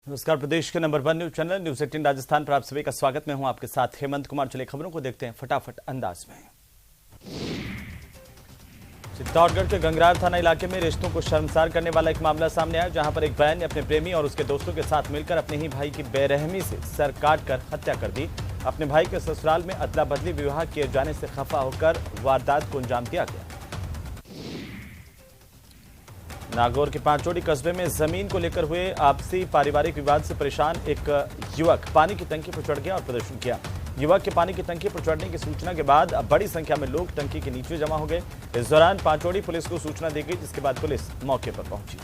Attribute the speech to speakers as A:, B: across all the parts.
A: नमस्कार। प्रदेश के number 1 news channel news 18 Rajasthan पर आप सभी का स्वागत। मैं हूं आपके साथ हेमंत कुमार। चलिए खबरों को देखते हैं फटाफट अंदाज में। चित्तौड़गढ़ के गंगरार थाना इलाके में रिश्तों को शर्मसार करने वाला एक मामला सामने आया, जहां पर एक बहन ने अपने प्रेमी और उसके दोस्तों के साथ मिलकर अपने ही भाई की बेरहमी से सर काट कर हत्या कर दी। अपने भाई के ससुराल में अदला बदली विवाह किए जाने से खफा होकर वारदात को अंजाम दिया गया। नागौर के पांचोड़ी कस्बे में जमीन को लेकर हुए आपसी पारिवारिक विवाद से परेशान एक युवक पानी की टंकी पर चढ़ गया और प्रदर्शन किया। युवक के पानी की टंकी पर चढ़ने की सूचना के बाद बड़ी संख्या में लोग टंकी के नीचे जमा हो गए। इस दौरान पांचोड़ी पुलिस को सूचना दी गई, जिसके बाद पुलिस मौके पर पहुंची।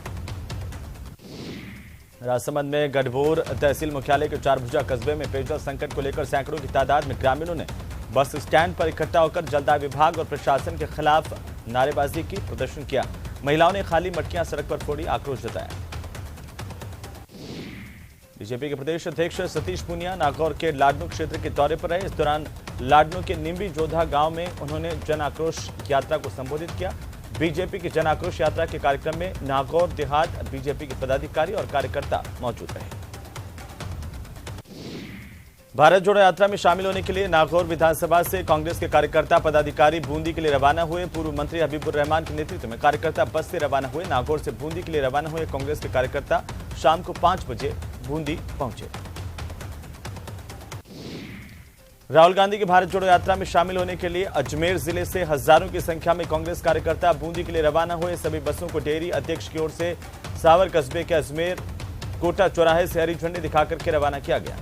A: राजसमंद में गढ़बोर तहसील मुख्यालय के चारभुजा कस्बे में पेयजल संकट को लेकर सैकड़ों की तादाद में ग्रामीणों ने बस स्टैंड पर इकट्ठा होकर जलदाय विभाग और प्रशासन के खिलाफ नारेबाजी की, प्रदर्शन किया। महिलाओं ने खाली मटकियां सड़क पर फोड़ी, आक्रोश जताया। बीजेपी के प्रदेश अध्यक्ष सतीश पूनिया नागौर के लाडनू क्षेत्र के दौरे पर रहे। इस दौरान लाडनू के निम्बी जोधा गांव में उन्होंने जन आक्रोश यात्रा को संबोधित किया। बीजेपी की जन आक्रोश यात्रा के कार्यक्रम में नागौर देहात बीजेपी के पदाधिकारी और कार्यकर्ता मौजूद रहे। भारत जोड़ो यात्रा में शामिल होने के लिए नागौर विधानसभा से कांग्रेस के कार्यकर्ता पदाधिकारी बूंदी के लिए रवाना हुए। पूर्व मंत्री हबीबुर रहमान के नेतृत्व में कार्यकर्ता बस से रवाना हुए। नागौर से बूंदी के लिए रवाना हुए कांग्रेस के कार्यकर्ता शाम को 5 बजे बूंदी पहुंचे। राहुल गांधी की भारत जोड़ो यात्रा में शामिल होने के लिए अजमेर जिले से हजारों की संख्या में कांग्रेस कार्यकर्ता बूंदी के लिए रवाना हुए। सभी बसों को डेयरी अध्यक्ष की ओर से सावर कस्बे के अजमेर कोटा चौराहे से हरी झंडी दिखाकर के रवाना किया गया।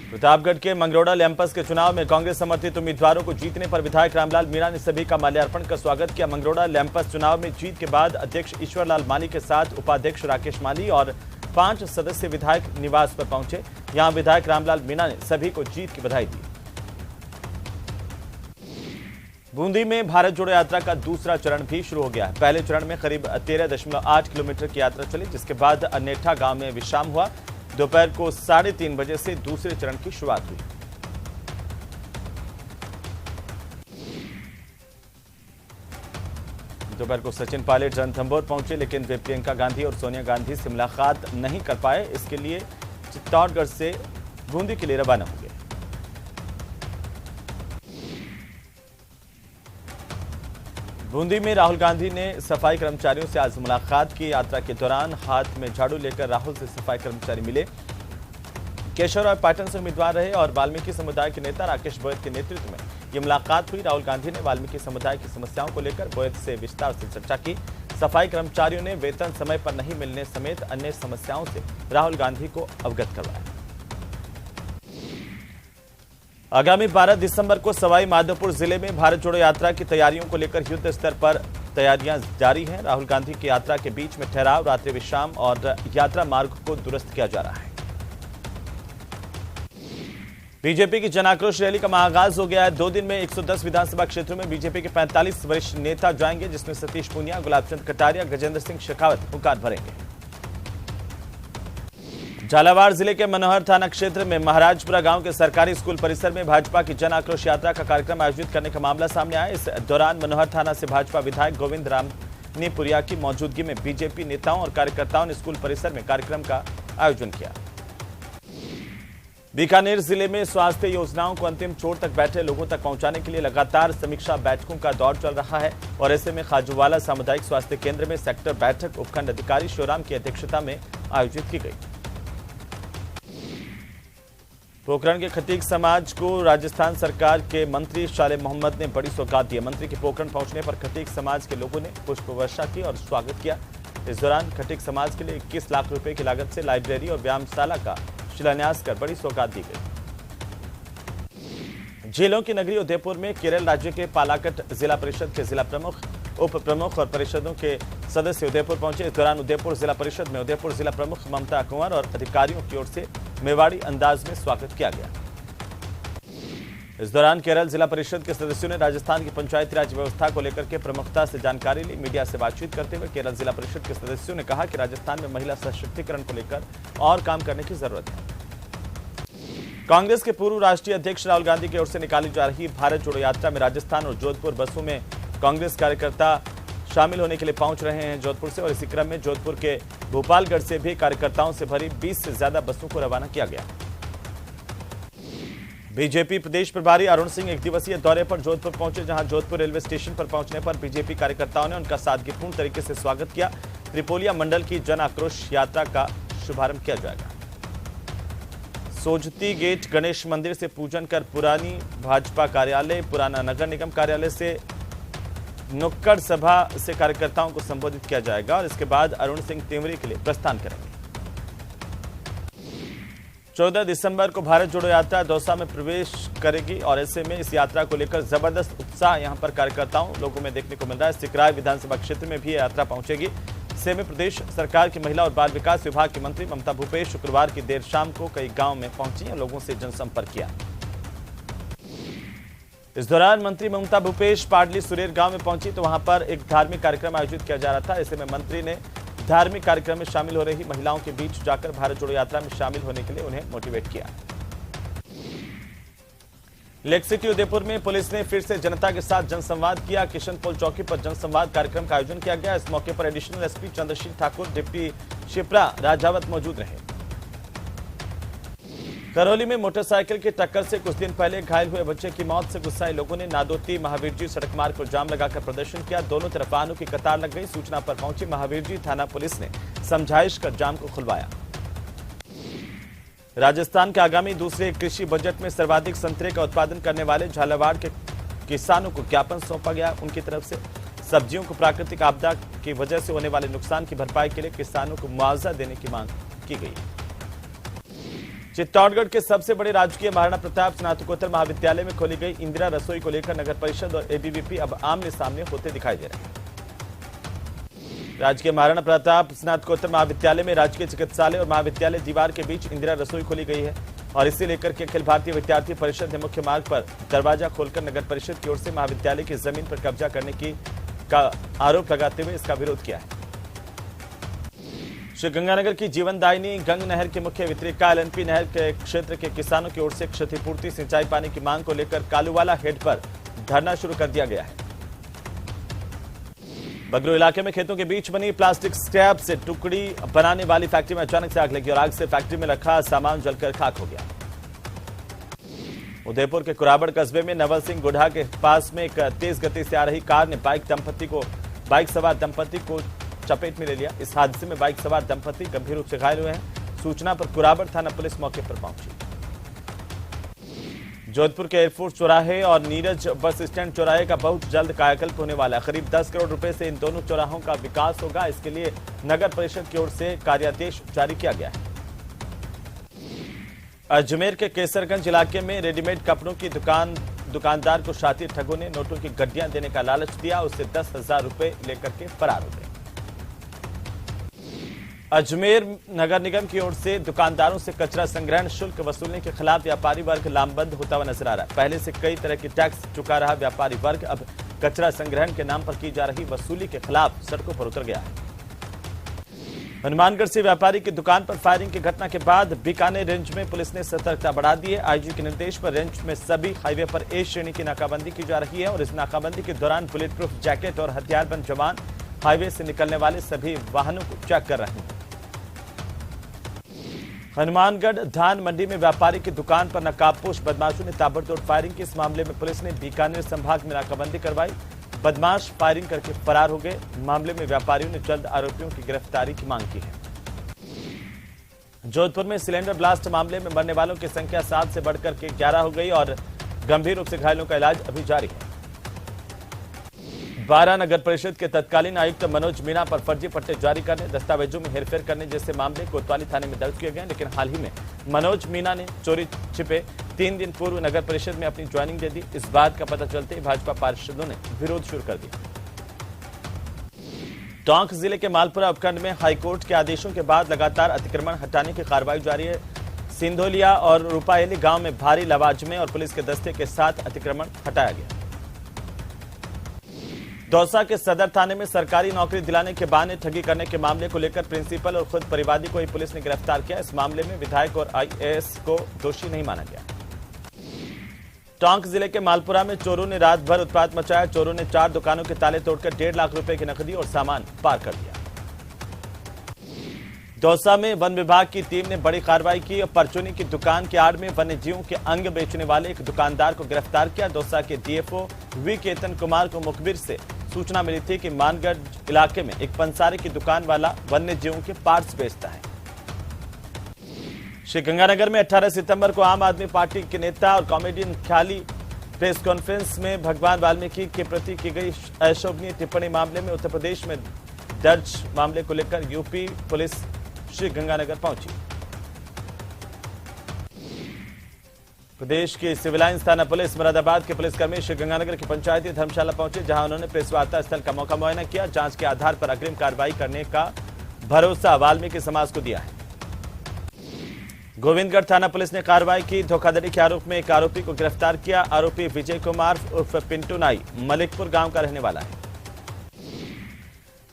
A: प्रतापगढ़ के मंगरोड़ा लैंपस के चुनाव में कांग्रेस समर्थित उम्मीदवारों को जीतने पर विधायक रामलाल मीणा ने सभी का माल्यार्पण कर स्वागत किया। मंगरोड़ा लैंपस चुनाव में जीत के बाद अध्यक्ष ईश्वरलाल माली के साथ उपाध्यक्ष राकेश माली और 5 सदस्य विधायक निवास पर पहुंचे। यहां विधायक रामलाल मीणा ने सभी को जीत की बधाई दी। बूंदी में भारत जोड़ो यात्रा का दूसरा चरण भी शुरू हो गया है। पहले चरण में करीब 13.8 किलोमीटर की यात्रा चली, जिसके बाद अनेठा गांव में विश्राम हुआ। दोपहर को 3:30 बजे से दूसरे चरण की शुरुआत हुई। दोपहर को सचिन पायलट रणथंभौर पहुंचे, लेकिन वे प्रियंका गांधी और सोनिया गांधी से मुलाकात नहीं कर पाए। इसके लिए चित्तौड़गढ़ से बूंदी के लिए रवाना हो गए। बूंदी में राहुल गांधी ने सफाई कर्मचारियों से आज मुलाकात की। यात्रा के दौरान हाथ में झाड़ू लेकर राहुल से सफाई कर्मचारी मिले। केशव राव पाटन से उम्मीदवार रहे और वाल्मीकि समुदाय के नेता राकेश बोयत के नेतृत्व में यह मुलाकात हुई। राहुल गांधी ने वाल्मीकि समुदाय की समस्याओं को लेकर बोयत से विस्तार से चर्चा की। सफाई कर्मचारियों ने वेतन समय पर नहीं मिलने समेत अन्य समस्याओं से राहुल गांधी को अवगत करवाया। आगामी 12 दिसंबर को सवाई माधोपुर जिले में भारत जोड़ो यात्रा की तैयारियों को लेकर युद्ध स्तर पर तैयारियां जारी हैं। राहुल गांधी की यात्रा के बीच में ठहराव, रात्रि विश्राम और यात्रा मार्ग को दुरुस्त किया जा रहा है। बीजेपी की जन आक्रोश रैली का आगाज हो गया है। 2 दिन में 110 विधानसभा क्षेत्रों में बीजेपी के 45 वरिष्ठ नेता जाएंगे, जिसमें सतीश पूनिया, गुलाबचंद कटारिया, गजेंद्र सिंह शेखावत हुंकार भरेंगे। झालावाड़ जिले के मनोहर थाना क्षेत्र में महाराजपुरा गांव के सरकारी स्कूल परिसर में भाजपा की जन आक्रोश यात्रा का कार्यक्रम आयोजित करने का मामला सामने आया। इस दौरान मनोहर थाना से भाजपा विधायक गोविंद रामनीपुरिया की मौजूदगी में बीजेपी नेताओं और कार्यकर्ताओं ने स्कूल परिसर में कार्यक्रम का आयोजन किया। बीकानेर जिले में स्वास्थ्य योजनाओं को अंतिम छोर तक बैठे लोगों तक पहुंचाने के लिए लगातार समीक्षा बैठकों का दौर चल रहा है और ऐसे में खाजूवाला सामुदायिक स्वास्थ्य केंद्र में सेक्टर बैठक उपखंड अधिकारी शिवराम की अध्यक्षता में आयोजित की गई। पोखरण के खतीक समाज को राजस्थान सरकार के मंत्री शाले मोहम्मद ने बड़ी सौगात दी। मंत्री के पोखरण पहुंचने पर खतीक समाज के लोगों ने पुष्प वर्षा की और स्वागत किया। इस दौरान खटीक समाज के लिए 21 लाख रुपए की लागत से लाइब्रेरी और व्यायामशाला का शिलान्यास कर बड़ी सौगात दी गई। झीलों की नगरी उदयपुर में केरल राज्य के पालाकट जिला परिषद के जिला प्रमुख, उप प्रमुख और परिषदों के सदस्य उदयपुर पहुंचे। इस दौरान उदयपुर जिला परिषद में उदयपुर जिला प्रमुख ममता कुंवर और अधिकारियों की ओर से मेवाड़ी अंदाज में स्वागत किया गया। इस दौरान केरल जिला परिषद के सदस्यों ने राजस्थान की पंचायती राज व्यवस्था को लेकर के प्रमुखता से जानकारी ली। मीडिया से बातचीत करते हुए केरल जिला परिषद के सदस्यों ने कहा कि राजस्थान में महिला सशक्तिकरण को लेकर और काम करने की जरूरत है। कांग्रेस के पूर्व राष्ट्रीय अध्यक्ष राहुल गांधी की ओर से निकाली जा रही भारत जोड़ो यात्रा में राजस्थान और जोधपुर बसों में कांग्रेस कार्यकर्ता शामिल होने के लिए पहुंच रहे हैं जोधपुर से। और इसी क्रम में जोधपुर के भोपालगढ़ से भी कार्यकर्ताओं से भरी 20 से ज्यादा बसों को रवाना किया गया। बीजेपी प्रदेश प्रभारी अरुण सिंह एक दिवसीय दौरे पर जोधपुर पहुंचे, जहां जोधपुर रेलवे स्टेशन पर पहुंचने पर बीजेपी कार्यकर्ताओं ने उनका सादगीपूर्ण तरीके से स्वागत किया। त्रिपोलिया मंडल की जन आक्रोश यात्रा का शुभारंभ किया जाएगा। सोजती गेट गणेश मंदिर से पूजन कर पुरानी भाजपा कार्यालय, पुराना नगर निगम कार्यालय से नुक्कड़ सभा से कार्यकर्ताओं को संबोधित किया जाएगा और इसके बाद अरुण सिंह तेवरी के लिए प्रस्थान करेंगे। 14 दिसंबर को भारत जोड़ो यात्रा दौसा में प्रवेश करेगी और ऐसे में इस यात्रा को लेकर जबरदस्त उत्साह यहां पर कार्यकर्ताओं लोगों में देखने को मिल रहा है। सिकराय विधानसभा क्षेत्र में भी यह यात्रा पहुंचेगी। से में प्रदेश सरकार की महिला और बाल विकास विभाग की मंत्री ममता भूपेश शुक्रवार की देर शाम को कई गांव में पहुंची और लोगों से जनसंपर्क किया। इस दौरान मंत्री ममता भूपेश पाडली सुरेर गांव में पहुंची तो वहां पर एक धार्मिक कार्यक्रम आयोजित किया जा रहा था। ऐसे में मंत्री ने धार्मिक कार्यक्रम में शामिल हो रही महिलाओं के बीच जाकर भारत जोड़ो यात्रा में शामिल होने के लिए उन्हें मोटिवेट किया। लेक सिटी उदयपुर में पुलिस ने फिर से जनता के साथ जनसंवाद किया। किशनपोल चौकी पर जनसंवाद कार्यक्रम का आयोजन किया गया। इस मौके पर additional SP Chandrasheel Thakur, deputy Shipra Rajawat मौजूद रहे। करौली में मोटरसाइकिल की टक्कर से कुछ दिन पहले घायल हुए बच्चे की मौत से गुस्साए लोगों ने नादोती महावीरजी सड़क मार्ग पर जाम लगाकर प्रदर्शन किया। दोनों तरफ वाहनों की कतार लग गई। सूचना पर पहुंची महावीरजी थाना पुलिस ने समझाइश कर जाम को खुलवाया। राजस्थान के आगामी दूसरे कृषि बजट में सर्वाधिक संतरे का उत्पादन करने वाले झालावाड़ के किसानों को ज्ञापन सौंपा गया। उनकी तरफ से सब्जियों को प्राकृतिक आपदा की वजह से होने वाले नुकसान की भरपाई के लिए किसानों को मुआवजा देने की मांग की गई। चित्तौड़गढ़ के सबसे बड़े राजकीय महाराणा प्रताप स्नातकोत्तर महाविद्यालय में खोली गई इंदिरा रसोई को लेकर नगर परिषद और एबीवीपी अब आमने सामने होते दिखाई दे रहे हैं। राजकीय महाराणा प्रताप स्नातकोत्तर महाविद्यालय में राजकीय चिकित्सालय और महाविद्यालय दीवार के बीच इंदिरा रसोई खोली गई है और इसे लेकर के अखिल भारतीय विद्यार्थी परिषद ने मुख्य मार्ग पर दरवाजा खोलकर नगर परिषद की ओर से महाविद्यालय की जमीन पर कब्जा करने का आरोप लगाते हुए इसका विरोध किया है। श्रीगंगानगर की जीवनदायिनी गंग नहर के मुख्य वितरिका एलएनपी नहर के क्षेत्र के किसानों की ओर से क्षतिपूर्ति सिंचाई पानी की मांग को लेकर कालूवाला हेड पर धरना शुरू कर दिया गया है। बगरू इलाके में खेतों के बीच बनी प्लास्टिक स्क्रैप से टुकड़ी बनाने वाली फैक्ट्री में अचानक से आग लगी और आग से फैक्ट्री में रखा सामान जलकर खाक हो गया। उदयपुर के कुराबड़ कस्बे में नवल सिंह गुढ़ा के पास में एक तेज गति से आ रही कार ने बाइक सवार दंपति को चपेट में ले लिया। इस हादसे में बाइक सवार दंपति गंभीर रूप से घायल हुए हैं। सूचना पर कुराबड़ थाना पुलिस मौके पर पहुंची। जोधपुर के एयरफोर्स चौराहे और नीरज बस स्टैंड चौराहे का बहुत जल्द कायाकल्प होने वाला है। करीब 10 करोड़ रुपए से इन दोनों चौराहों का विकास होगा। इसके लिए नगर परिषद की ओर से कार्यादेश जारी किया गया है। अजमेर के केसरगंज इलाके में रेडीमेड कपड़ों की दुकानदार को शातिर ठगों ने नोटों की गड्डियां देने का लालच दिया। उससे 10,000 रुपए लेकर के फरार हो गए। अजमेर नगर निगम की ओर से दुकानदारों से कचरा संग्रहण शुल्क वसूलने के खिलाफ व्यापारी वर्ग लामबंद होता हुआ नजर आ रहा है। पहले से कई तरह के टैक्स चुका रहा व्यापारी वर्ग अब कचरा संग्रहण के नाम पर की जा रही वसूली के खिलाफ सड़कों पर उतर गया है। हनुमानगढ़ से व्यापारी की दुकान पर फायरिंग की घटना के बाद बीकानेर रेंज में पुलिस ने सतर्कता बढ़ा दी है। आईजी के निर्देश पर रेंज में सभी हाईवे पर ए श्रेणी की नाकाबंदी की जा रही है और इस नाकाबंदी के दौरान बुलेट प्रूफ जैकेट और हथियारबंद जवान हाईवे से निकलने वाले सभी वाहनों को चेक कर रहे हैं। हनुमानगढ़ धान मंडी में व्यापारी की दुकान पर नकाबपोश बदमाशों ने ताबड़तोड़ फायरिंग की। इस मामले में पुलिस ने बीकानेर संभाग में नाकाबंदी करवाई। बदमाश फायरिंग करके फरार हो गए। मामले में व्यापारियों ने जल्द आरोपियों की गिरफ्तारी की मांग की है। जोधपुर में सिलेंडर ब्लास्ट मामले में मरने वालों की संख्या 7 से बढ़कर के 11 हो गई और गंभीर रूप से घायलों का इलाज अभी जारी है। बारा नगर परिषद के तत्कालीन आयुक्त मनोज मीणा पर फर्जी पट्टे जारी करने, दस्तावेजों में हेरफेर करने जैसे मामले कोतवाली थाने में दर्ज किए गए। लेकिन हाल ही में मनोज मीणा ने चोरी छिपे 3 दिन पूर्व नगर परिषद में अपनी ज्वाइनिंग दे दी। इस बात का पता चलते ही भाजपा पार्षदों ने विरोध शुरू कर दिया। टोंक जिले के मालपुरा उपखंड में हाईकोर्ट के आदेशों के बाद लगातार अतिक्रमण हटाने की कार्रवाई जारी है। सिंधोलिया और रूपायली गांव में भारी लवाजमे और पुलिस के दस्ते के साथ अतिक्रमण हटाया गया। दौसा के सदर थाने में सरकारी नौकरी दिलाने के बहाने ठगी करने के मामले को लेकर प्रिंसिपल और खुद परिवादी को ही पुलिस ने गिरफ्तार किया। इस मामले में विधायक और आईएएस को दोषी नहीं माना गया। टोंक जिले के मालपुरा में चोरों ने रात भर उत्पात मचाया। चोरों ने 4 दुकानों के ताले तोड़कर 1.5 लाख रुपए की नकदी और सामान पार कर दिया। दौसा में वन विभाग की टीम ने बड़ी कार्रवाई की। परचूनी की दुकान के आड़ में वन्य जीवों के अंग बेचने वाले एक दुकानदार को गिरफ्तार किया। दौसा के डीएफओ वी केतन कुमार को मुखबिर से सूचना मिली थी कि मानगढ़ इलाके में एक पंसारी की दुकान वाला वन्य जीवों के पार्ट्स बेचता है। श्रीगंगानगर में 18 सितंबर को आम आदमी पार्टी के नेता और कॉमेडियन ख्याली प्रेस कॉन्फ्रेंस में भगवान वाल्मीकि के प्रति की गई अशोभनीय टिप्पणी मामले में उत्तर प्रदेश में दर्ज मामले को लेकर यूपी पुलिस श्रीगंगानगर पहुंची। प्रदेश की सिविल लाइंस थाना पुलिस मुरादाबाद के पुलिसकर्मी श्रीगंगानगर की पंचायती धर्मशाला पहुंचे, जहां उन्होंने प्रेस वार्ता स्थल का मौका मुआयना किया। जांच के आधार पर अग्रिम कार्रवाई करने का भरोसा वाल्मीकि समाज को दिया है। गोविंदगढ़ थाना पुलिस ने कार्रवाई की। धोखाधड़ी के आरोप में एक आरोपी को गिरफ्तार किया। आरोपी विजय कुमार उर्फ पिंटू नाई मलिकपुर गांव का रहने वाला है।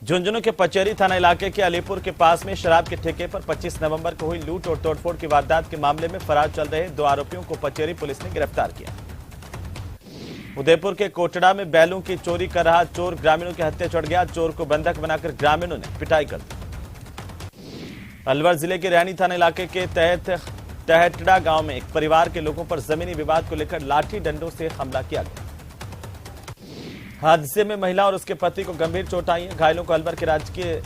A: झुंझुनू के पचेरी थाना इलाके के अलीपुर के पास में शराब के ठेके पर 25 नवंबर को हुई लूट और तोड़फोड़ की वारदात के मामले में फरार चल रहे 2 आरोपियों को पचेरी पुलिस ने गिरफ्तार किया। उदयपुर के कोटड़ा में बैलों की चोरी कर रहा चोर ग्रामीणों के हत्या चढ़ गया। चोर को बंधक बनाकर ग्रामीणों ने पिटाई कर दी। अलवर जिले के रैनी थाना इलाके के तहटड़ा गांव में एक परिवार के लोगों पर जमीनी विवाद को लेकर लाठी डंडों से हमला किया गया। हादसे में महिला और उसके पति को गंभीर चोट आई है। घायलों को अलवर के राजकीय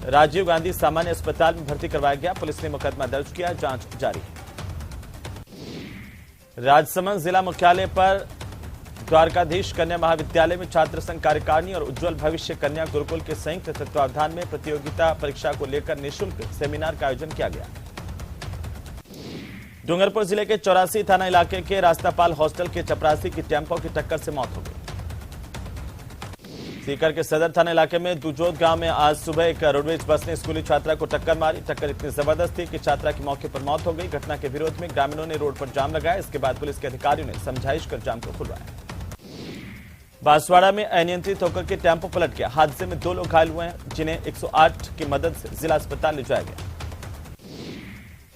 A: राजीव गांधी सामान्य अस्पताल में भर्ती करवाया गया। पुलिस ने मुकदमा दर्ज किया, जांच जारी है। राजसमंद जिला मुख्यालय पर द्वारकाधीश कन्या महाविद्यालय में छात्र संघ कार्यकारिणी और उज्जवल भविष्य कन्या गुरुकुल के संयुक्त तत्वावधान में प्रतियोगिता परीक्षा को लेकर निःशुल्क सेमिनार का आयोजन किया गया। डूंगरपुर जिले के 84 थाना इलाके के रास्तापाल हॉस्टल के चपरासी की टेम्पो की टक्कर से मौत हो गई। सीकर के सदर थाना इलाके में दुजोत गांव में आज सुबह एक रोडवेज बस ने स्कूली छात्रा को टक्कर मारी। टक्कर इतनी जबरदस्त थी कि छात्रा की मौके पर मौत हो गई। घटना के विरोध में ग्रामीणों ने रोड पर जाम लगाया। इसके बाद पुलिस के अधिकारियों ने समझाइश कर जाम को खुलवाया। बांसवाड़ा में अनियंत्रित होकर के टेम्पो पलट गया। हादसे में 2 लोग घायल हुए हैं, जिन्हें 108 की मदद से जिला अस्पताल ले जाया गया।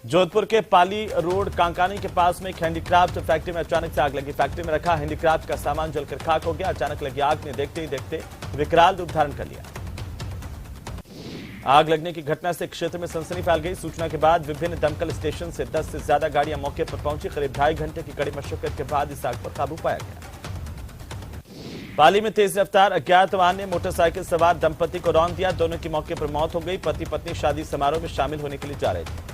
A: जोधपुर के पाली रोड कांकानी के पास में एक हैंडीक्राफ्ट फैक्ट्री में अचानक से आग लगी। फैक्ट्री में रखा हैंडीक्राफ्ट का सामान जलकर खाक हो गया। अचानक लगी आग ने देखते ही देखते विकराल रूप धारण कर लिया। आग लगने की घटना से क्षेत्र में सनसनी फैल गई। सूचना के बाद विभिन्न दमकल स्टेशन से 10 से ज्यादा गाड़ियां मौके पर पहुंची। करीब 2.5 घंटे की कड़ी मशक्कत के बाद इस आग पर काबू पाया गया। पाली में तेज रफ्तार अज्ञात वाहन ने मोटरसाइकिल सवार दंपति को रौंद दिया। दोनों की मौके पर मौत हो गई। पति पत्नी शादी समारोह में शामिल होने के लिए जा रहे थे।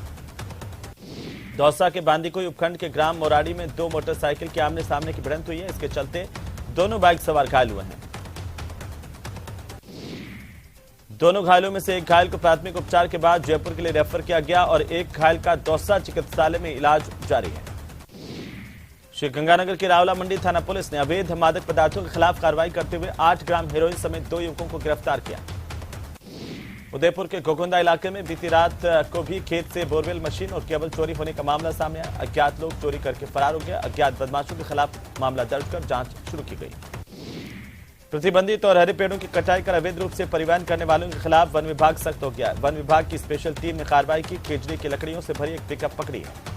A: दौसा के बांदीकुई उपखंड के ग्राम मोराड़ी में 2 मोटरसाइकिल के आमने सामने की भिड़ंत हुई है। इसके चलते दोनों बाइक सवार घायल हुए हैं। दोनों घायलों में से एक घायल को प्राथमिक उपचार के बाद जयपुर के लिए रेफर किया गया और एक घायल का दौसा चिकित्सालय में इलाज जारी है। श्रीगंगानगर की रावला मंडी थाना पुलिस ने अवैध मादक पदार्थों के खिलाफ कार्रवाई करते हुए 8 ग्राम हेरोइन समेत 2 युवकों को गिरफ्तार किया। उदयपुर के गोकुंदा इलाके में बीती रात को भी खेत से बोरवेल मशीन और केबल चोरी होने का मामला सामने आया। अज्ञात लोग चोरी करके फरार हो गया। अज्ञात बदमाशों के खिलाफ मामला दर्ज कर जांच शुरू की गई। प्रतिबंधित और हरे पेड़ों की कटाई कर अवैध रूप से परिवहन करने वालों के खिलाफ वन विभाग सख्त हो गया है। वन विभाग की स्पेशल टीम ने कार्रवाई की। खेजड़ी की लकड़ियों से भरी एक पिकअप पकड़ी है।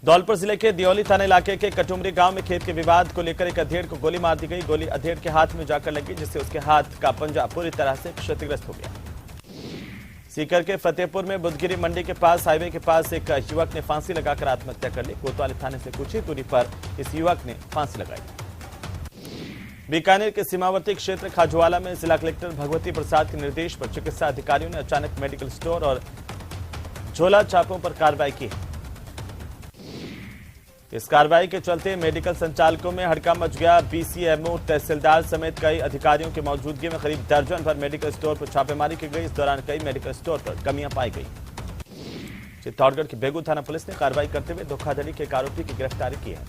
A: धौलपुर जिले के दियोली थाना इलाके के कटुमरी गांव में खेत के विवाद को लेकर एक अधेड़ को गोली मार दी गई। गोली अधेड़ के हाथ में जाकर लगी, जिससे उसके हाथ का पंजा पूरी तरह से क्षतिग्रस्त हो गया। सीकर के फतेहपुर में बुधगिरी मंडी के पास हाईवे के पास एक युवक ने फांसी लगाकर आत्महत्या कर ली। कोतवाली थाने से कुछ ही दूरी पर इस युवक ने फांसी लगाई। बीकानेर के सीमावर्ती क्षेत्र खाजुवाला में जिला कलेक्टर भगवती प्रसाद के निर्देश पर चिकित्सा अधिकारियों ने अचानक मेडिकल स्टोर और झोला छापों पर कार्रवाई की। इस कार्रवाई के चलते मेडिकल संचालकों में हड़कंप मच गया। बीसीएमओ, तहसीलदार समेत कई अधिकारियों की मौजूदगी में करीब दर्जन भर मेडिकल स्टोर पर छापेमारी की गई। इस दौरान कई मेडिकल स्टोर पर कमियां पाई गई। चित्तौड़गढ़ की बेगू थाना पुलिस ने कार्रवाई करते हुए धोखाधड़ी के एक आरोपी की गिरफ्तारी की है।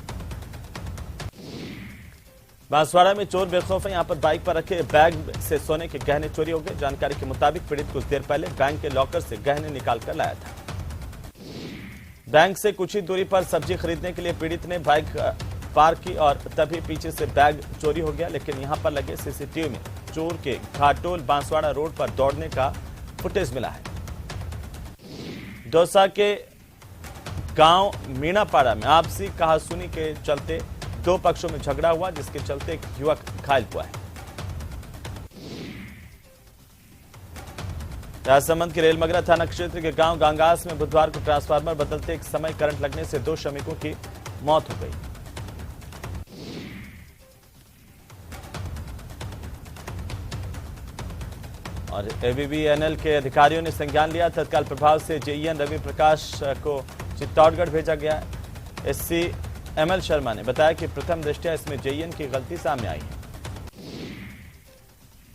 A: बांसवाड़ा में चोर बेखौफ है। यहां पर बाइक पर रखे बैग से सोने के गहने चोरी हो गए। जानकारी के मुताबिक पीड़ित कुछ देर पहले बैंक के लॉकर से गहने निकालकर लाया था। बैंक से कुछ ही दूरी पर सब्जी खरीदने के लिए पीड़ित ने बाइक पार्क की और तभी पीछे से बैग चोरी हो गया। लेकिन यहां पर लगे सीसीटीवी में चोर के घाटोल बांसवाड़ा रोड पर दौड़ने का फुटेज मिला है। दौसा के गांव मीणापाड़ा में आपसी कहासुनी के चलते दो पक्षों में झगड़ा हुआ, जिसके चलते एक युवक घायल हुआ है। राजसमंद के रेलमगरा थाना क्षेत्र के गांव गांगास में बुधवार को ट्रांसफार्मर बदलते एक समय करंट लगने से दो श्रमिकों की मौत हो गई। और एवीबीएनएल के अधिकारियों ने संज्ञान लिया। तत्काल प्रभाव से जेईएन रवि प्रकाश को चित्तौड़गढ़ भेजा गया। एससी एमएल शर्मा ने बताया कि प्रथम दृष्टया इसमें जेईएन की गलती सामने आई है।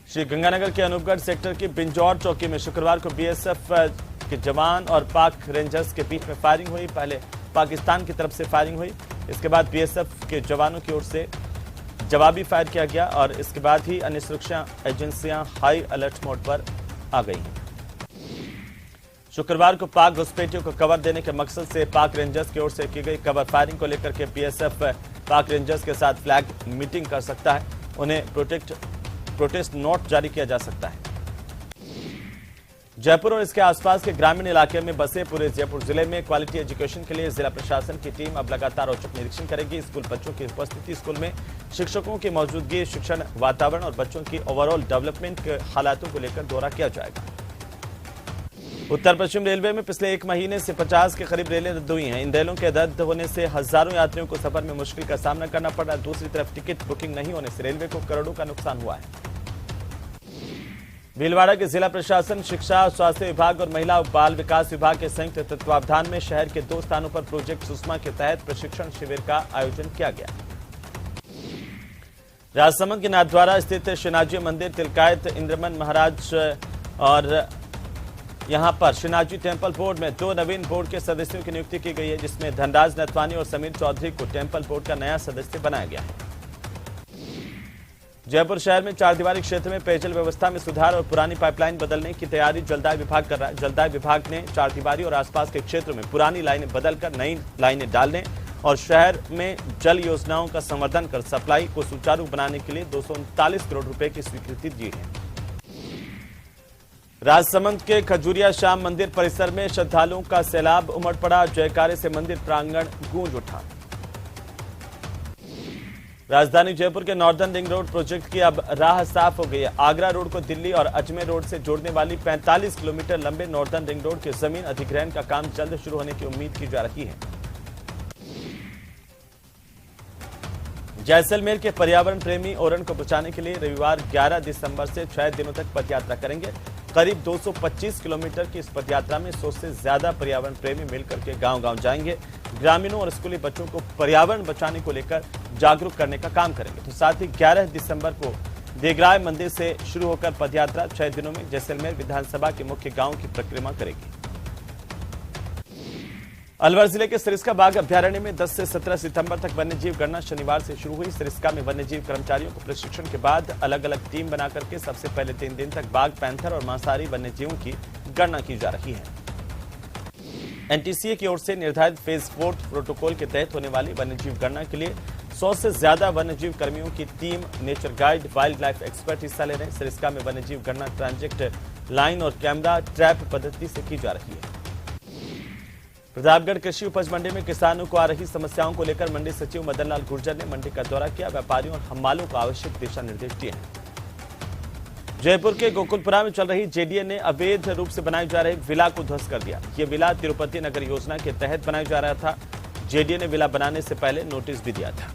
A: श्री गंगानगर के अनूपगढ़ सेक्टर की बिंजौर चौकी में शुक्रवार को बीएसएफ के जवान और पाक रेंजर्स के बीच में फायरिंग हुई। पहले पाकिस्तान की तरफ से फायरिंग हुई, इसके बाद बीएसएफ के जवानों की ओर से जवाबी फायर किया गया और इसके बाद ही अन्य सुरक्षा एजेंसियां हाई अलर्ट मोड पर आ गई हैं। शुक्रवार को पाक घुसपैठियों को कवर देने के मकसद से पाक रेंजर्स की ओर से की गई कवर फायरिंग को लेकर के बीएसएफ पाक रेंजर्स के साथ फ्लैग मीटिंग कर सकता है। उन्हें प्रोटेस्ट नोट जारी किया जा सकता है। जयपुर और इसके आसपास के ग्रामीण इलाके में बसे पूरे जयपुर जिले में क्वालिटी एजुकेशन के लिए जिला प्रशासन की टीम अब लगातार औचक निरीक्षण करेगी। स्कूल बच्चों की उपस्थिति, स्कूल में शिक्षकों की मौजूदगी, शिक्षण वातावरण और बच्चों की ओवरऑल डेवलपमेंट के हालातों को लेकर दौरा किया जाएगा। उत्तर पश्चिम रेलवे में पिछले एक महीने से 50 के करीब रेलें रद्द हुई हैं। इन रेलों के रद्द होने से हजारों यात्रियों को सफर में मुश्किल का सामना करना पड़ रहा है। दूसरी तरफ टिकट बुकिंग नहीं होने से रेलवे को करोड़ों का नुकसान हुआ है। भीलवाड़ा के जिला प्रशासन, शिक्षा, स्वास्थ्य विभाग और महिला और बाल विकास विभाग के संयुक्त तत्वावधान में शहर के 2 स्थानों पर प्रोजेक्ट सुषमा के तहत प्रशिक्षण शिविर का आयोजन किया गया। राजसमंद के नाथद्वारा स्थित श्रीनाथजी मंदिर, तिलकायत इंद्रमन महाराज और यहां पर श्रीनाथजी टेम्पल बोर्ड में 2 नवीन बोर्ड के सदस्यों की नियुक्ति की गई है, जिसमें धनराज नथवानी और समीर चौधरी को टेम्पल बोर्ड का नया सदस्य बनाया गया है। जयपुर शहर में 4 दीवारी क्षेत्र में पेयजल व्यवस्था में सुधार और पुरानी पाइपलाइन बदलने की तैयारी जलदाय विभाग कर रहा है। जलदाय विभाग ने 4 दीवारी और आसपास के क्षेत्रों में पुरानी लाइनें बदलकर नई लाइनें डालने और शहर में जल योजनाओं का संवर्धन कर सप्लाई को सुचारू बनाने के लिए 239 करोड़ रुपए की स्वीकृति दी है। राजसमंद के खजूरिया श्याम मंदिर परिसर में श्रद्धालुओं का सैलाब उमड़ पड़ा। जयकारे से मंदिर प्रांगण गूंज उठा। राजधानी जयपुर के नॉर्दर्न रिंग रोड प्रोजेक्ट की अब राह साफ हो गई है। आगरा रोड को दिल्ली और अजमेर रोड से जोड़ने वाली 45 किलोमीटर लंबे नॉर्दर्न रिंग रोड के जमीन अधिग्रहण का काम जल्द शुरू होने की उम्मीद की जा रही है। जैसलमेर के पर्यावरण प्रेमी ओरण को बचाने के लिए रविवार 11 दिसंबर से 6 दिनों तक पदयात्रा करेंगे। करीब 225 किलोमीटर की इस पदयात्रा में 100 से ज्यादा पर्यावरण प्रेमी मिलकर के गांव-गांव जाएंगे। ग्रामीणों और स्कूली बच्चों को पर्यावरण बचाने को लेकर जागरूक करने का काम करेंगे। तो साथ ही 11 दिसंबर को देगराय मंदिर से शुरू होकर पदयात्रा 6 दिनों में जैसलमेर विधानसभा के मुख्य गांव की परिक्रमा करेगी। अलवर जिले के सरिस्का बाघ अभ्यारण्य में 10 से 17 सितंबर तक वन्यजीव गणना शनिवार से शुरू हुई। सरिस्का में वन्यजीव कर्मचारियों को प्रशिक्षण के बाद अलग अलग टीम बना करके सबसे पहले 3 दिन तक बाघ, पैंथर और मांसाहारी वन्यजीवों की गणना की जा रही है। एनटीसीए की ओर से निर्धारित फेज 4 प्रोटोकॉल के तहत होने वाली वन्यजीव गणना के लिए 100 से ज्यादा वन्यजीव कर्मियों की team, nature guide, wild life expert हिस्सा ले रहे हैं। सरिस्का में वन्यजीव गणना ट्रांजेक्ट लाइन और कैमरा ट्रैप पद्धति से की जा रही है। प्रतापगढ़ कृषि उपज मंडी में किसानों को आ रही समस्याओं को लेकर मंडी सचिव मदन लाल गुर्जर ने मंडी का दौरा किया। व्यापारियों और हम्मालों को आवश्यक दिशा निर्देश दिए हैं। जयपुर के गोकुलपुरा में चल रही जेडीए ने अवैध रूप से बनाए जा रहे विला को ध्वस्त कर दिया। ये विला तिरुपति नगर योजना के तहत बनाया जा रहा था। जेडीए ने विला बनाने से पहले नोटिस भी दिया था।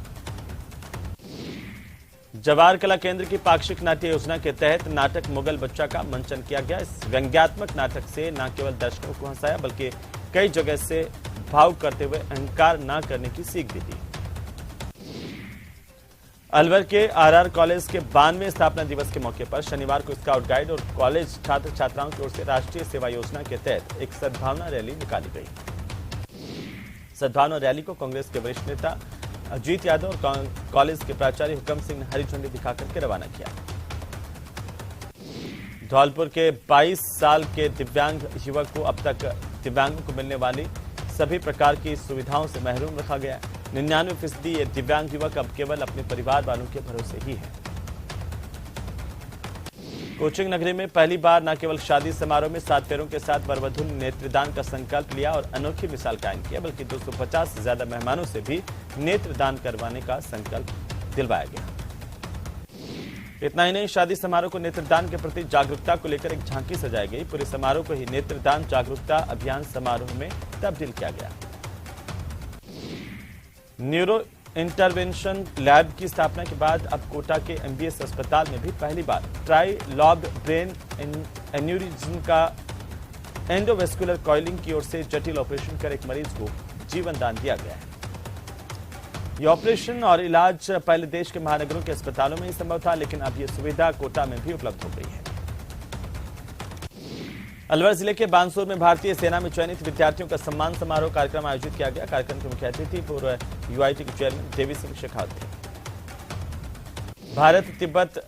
A: जवाहर कला केंद्र की पाक्षिक नाट्य योजना के तहत नाटक मुगल बच्चा का मंचन किया गया। इस व्यंग्यात्मक नाटक से न केवल दर्शकों को हंसाया बल्कि कई जगह से भावुक करते हुए अहंकार न करने की सीख भी दी। अलवर के आरआर कॉलेज के 92वें स्थापना दिवस के मौके पर शनिवार को स्काउट गाइड और कॉलेज छात्र छात्राओं की ओर से राष्ट्रीय सेवा योजना के तहत एक सद्भावना रैली निकाली गई। सद्भावना रैली को कांग्रेस के वरिष्ठ नेता अजीत यादव और कॉलेज के प्राचार्य हुकम सिंह ने हरी झंडी दिखाकर के रवाना किया। धौलपुर के 22 साल के दिव्यांग युवक को अब तक दिव्यांगों को मिलने वाली सभी प्रकार की सुविधाओं से महरूम रखा गया है। 99% ये दिव्यांग युवक अब केवल अपने परिवार वालों के भरोसे ही है। कोचिंग नगरी में पहली बार न केवल शादी समारोह में 7 फेरों के साथ वर-वधू ने नेत्रदान का संकल्प लिया और अनोखी मिसाल कायम किया, बल्कि 250 से ज्यादा मेहमानों से भी नेत्रदान करवाने का संकल्प दिलवाया गया। इतना ही नहीं, शादी समारोह को नेत्रदान के प्रति जागरूकता को लेकर एक झांकी सजाई गई। पूरे समारोह को ही नेत्रदान जागरूकता अभियान समारोह में तब्दील किया गया। न्यूरो इंटरवेंशन लैब की स्थापना के बाद अब कोटा के एमबीएस अस्पताल में भी पहली बार ट्राई लॉब ब्रेन एन्यूरिज्म का एंडोवेस्कुलर कॉइलिंग की ओर से जटिल ऑपरेशन कर एक मरीज को जीवन दान दिया गया है। यह ऑपरेशन और इलाज पहले देश के महानगरों के अस्पतालों में ही संभव था, लेकिन अब यह सुविधा कोटा में भी उपलब्ध हो गई है। अलवर जिले के बानसूर में भारतीय सेना में चयनित विद्यार्थियों का सम्मान समारोह कार्यक्रम आयोजित किया गया। कार्यक्रम के मुख्य अतिथि पूर्व यूआईटी के चेयरमैन देवी सिंह शेखावत थे। भारत तिब्बत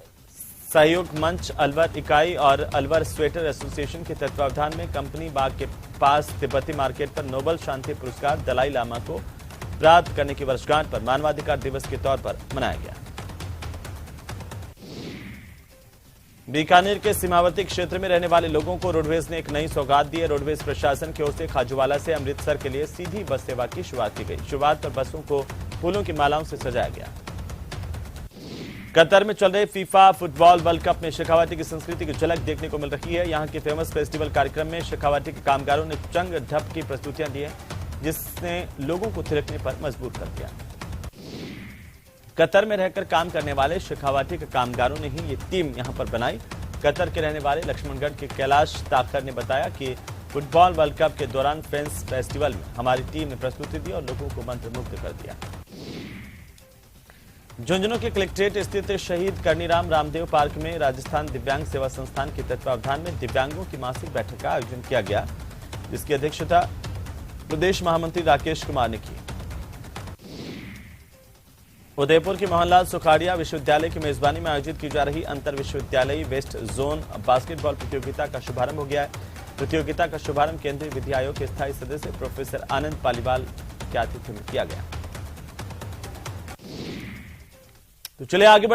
A: सहयोग मंच अलवर इकाई और अलवर स्वेटर एसोसिएशन के तत्वावधान में कंपनी बाग के पास तिब्बती मार्केट पर नोबल शांति पुरस्कार दलाई लामा को प्राप्त करने की वर्षगांठ पर मानवाधिकार दिवस के तौर पर मनाया गया। बीकानेर के सीमावर्ती क्षेत्र में रहने वाले लोगों को रोडवेज ने एक नई सौगात दी है। रोडवेज प्रशासन की ओर से खाजूवाला से अमृतसर के लिए सीधी बस सेवा की शुरुआत की गई। शुरुआत पर बसों को फूलों की मालाओं से सजाया गया। कतर में चल रहे फीफा फुटबॉल वर्ल्ड कप में शेखावाटी की संस्कृति की झलक देखने को मिल रही है। यहां के फेमस फेस्टिवल कार्यक्रम में शेखावाटी के कामगारों ने चंग ढप की प्रस्तुतियां दी है, जिसने लोगों को थिरकने पर मजबूर कर दिया। कतर में रहकर काम करने वाले शेखावाटी के कामगारों ने ही ये टीम यहां पर बनाई। कतर के रहने वाले लक्ष्मणगढ़ के कैलाश ताकर ने बताया कि फुटबॉल वर्ल्ड कप के दौरान फ्रेंड्स फेस्टिवल में हमारी टीम ने प्रस्तुति दी और लोगों को मंत्रमुग्ध कर दिया। झुंझुनू के कलेक्ट्रेट स्थित शहीद कर्नीराम रामदेव पार्क में राजस्थान दिव्यांग सेवा संस्थान के तत्वावधान में दिव्यांगों की मासिक बैठक का आयोजन किया गया, जिसकी अध्यक्षता प्रदेश महामंत्री राकेश कुमार ने की। उदयपुर के मोहनलाल सुखाड़िया विश्वविद्यालय की मेजबानी में आयोजित की जा रही अंतर विश्वविद्यालयी वेस्ट जोन बास्केटबॉल प्रतियोगिता का शुभारंभ हो गया है। प्रतियोगिता का शुभारंभ केंद्रीय विधि आयोग के स्थायी सदस्य प्रोफेसर आनंद पालीवाल के आतिथ्य में किया गया। तो चलिए आगे